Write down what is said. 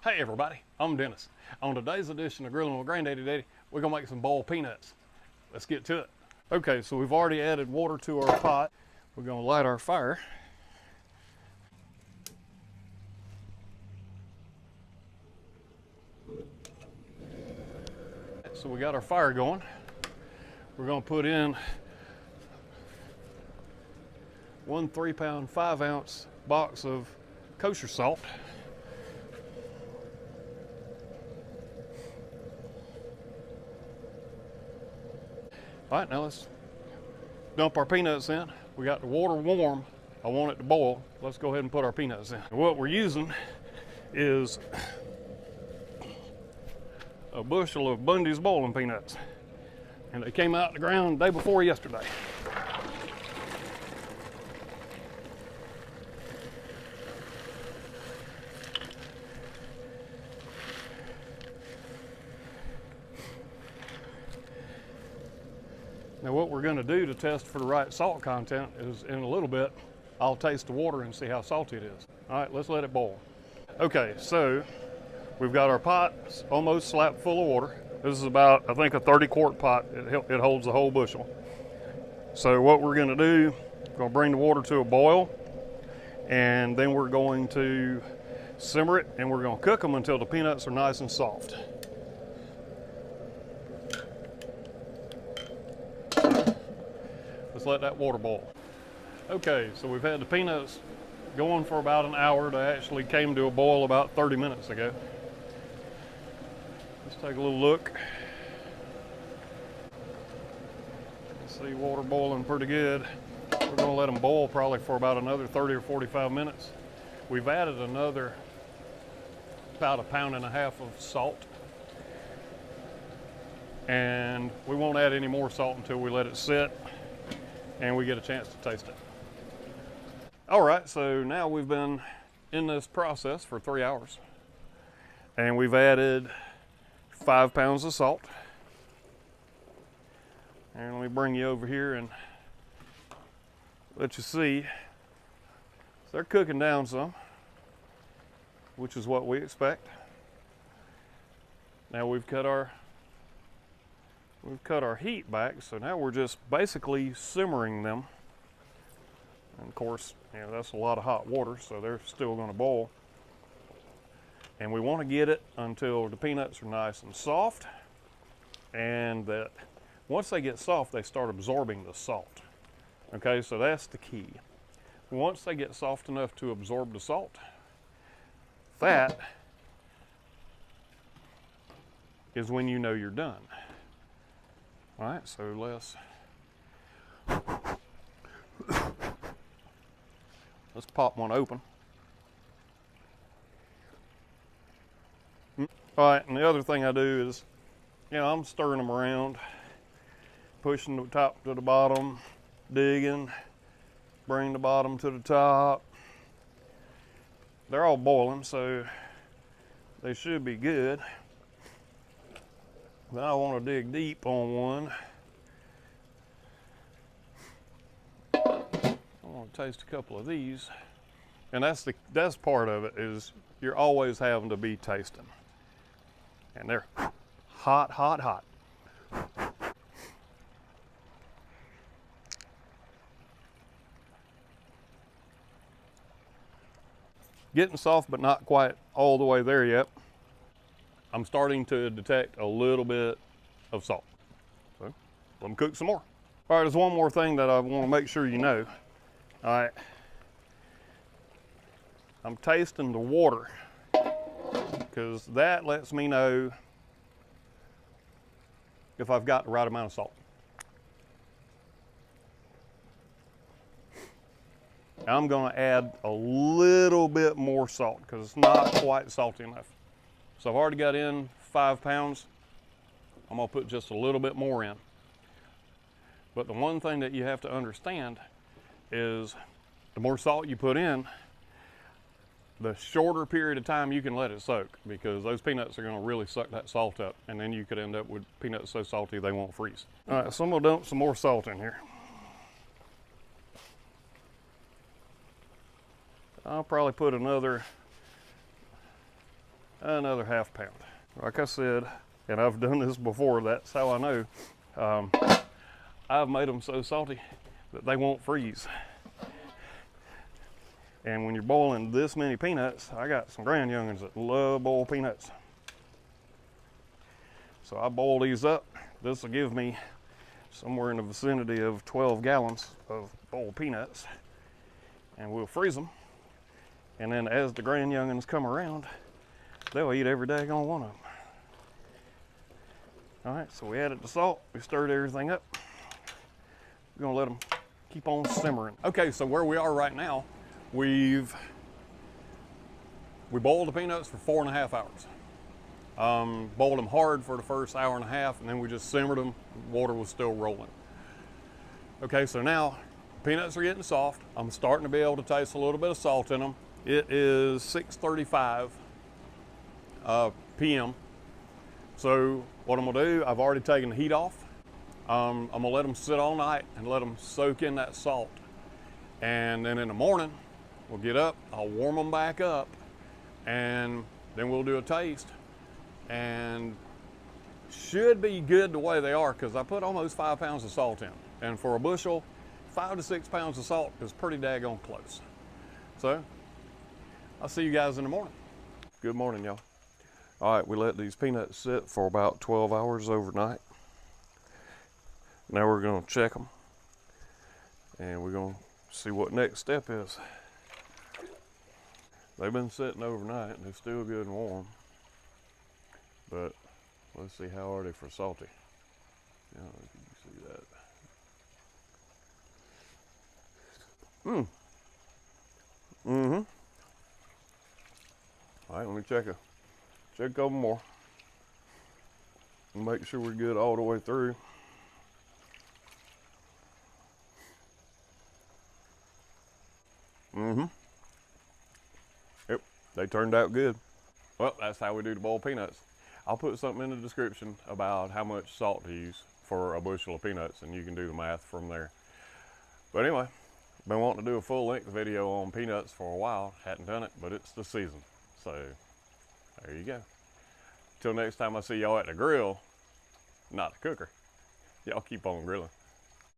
Hey everybody, I'm Dennis. On today's edition of Grilling with Granddaddy Daddy, we're gonna make some boiled peanuts. Let's get to it. Okay, so we've already added water to our pot. We're gonna light our fire. So we got our fire going. We're gonna put in one 3-pound, 5-ounce box of kosher salt. All right, now let's dump our peanuts in. We got the water warm. I want it to boil. Let's go ahead and put our peanuts in. What we're using is a bushel of Bundy's boiling peanuts. And they came out of the ground the day before yesterday. Now what we're going to do to test for the right salt content is in a little bit, I'll taste the water and see how salty it is. All right, let's let it boil. Okay, so we've got our pot almost slap full of water. This is about, I think, a 30-quart pot. It holds the whole bushel. So what we're going to do, we're going to bring the water to a boil, and then we're going to simmer it, and we're going to cook them until the peanuts are nice and soft. Let's let that water boil. Okay, so we've had the peanuts going for about an hour. They actually came to a boil about 30 minutes ago. Let's take a little look. See water boiling pretty good. We're gonna let them boil probably for about another 30 or 45 minutes. We've added another about 1.5 pounds of salt. And we won't add any more salt until we let it sit and we get a chance to taste it. All right, so now we've been in this process for 3 hours and we've added 5 pounds of salt. And let me bring you over here and let you see. So they're cooking down some, which is what we expect. Now we've cut our heat back, so now we're just basically simmering them. And of course, you know, that's a lot of hot water, so they're still going to boil. And we want to get it until the peanuts are nice and soft, and that once they get soft, they start absorbing the salt. Okay, so that's the key. Once they get soft enough to absorb the salt, that is when you know you're done. All right, so let's pop one open. All right, and the other thing I do is, you know, I'm stirring them around, pushing the top to the bottom, digging, bring the bottom to the top. They're all boiling, so they should be good. But I want to dig deep on one. I want to taste a couple of these. And that's part of it, is you're always having to be tasting. And they're hot, hot, hot. Getting soft, but not quite all the way there yet. I'm starting to detect a little bit of salt. So let them cook some more. All right, there's one more thing that I want to make sure you know. All right, I'm tasting the water because that lets me know if I've got the right amount of salt. I'm going to add a little bit more salt because it's not quite salty enough. So I've already got in 5 pounds. I'm going to put just a little bit more in. But the one thing that you have to understand is the more salt you put in, the shorter period of time you can let it soak, because those peanuts are going to really suck that salt up, and then you could end up with peanuts so salty they won't freeze. All right, so I'm going to dump some more salt in here. I'll probably put another another ½ pound. Like I said, and I've done this before, that's how I know. I've made them so salty that they won't freeze. And when you're boiling this many peanuts, I got some grand youngins that love boiled peanuts. So I boil these up. This will give me somewhere in the vicinity of 12 gallons of boiled peanuts. And we'll freeze them. And then as the grand youngins come around, they'll eat every daggone one of them. All right, so we added the salt, we stirred everything up. We're gonna let them keep on simmering. Okay, so where we are right now, we boiled the peanuts for 4.5 hours. Boiled them hard for the first hour and a half, and then we just simmered them. Water was still rolling. Okay, so now peanuts are getting soft. I'm starting to be able to taste a little bit of salt in them. It is 6:35 p.m. So what I'm gonna do, I've already taken the heat off. I'm gonna let them sit all night and let them soak in that salt. And then in the morning, we'll get up, I'll warm them back up, and then we'll do a taste. And should be good the way they are, because I put almost 5 pounds of salt in. And for a bushel, 5 to 6 pounds of salt is pretty daggone close. So, I'll see you guys in the morning. Good morning, y'all. All right, we let these peanuts sit for about 12 hours overnight. Now we're gonna check them, and we're gonna see what next step is. They've been sitting overnight, and they're still good and warm. But let's see, how are they for salty? Yeah, if you can see that. All right, let me check a couple more. And make sure we're good all the way through. Yep, they turned out good. Well, that's how we do the boiled peanuts. I'll put something in the description about how much salt to use for a bushel of peanuts, and you can do the math from there. But anyway, been wanting to do a full-length video on peanuts for a while. Hadn't done it, but it's the season. So, there you go. Till next time I see y'all at the grill, not the cooker. Y'all keep on grilling.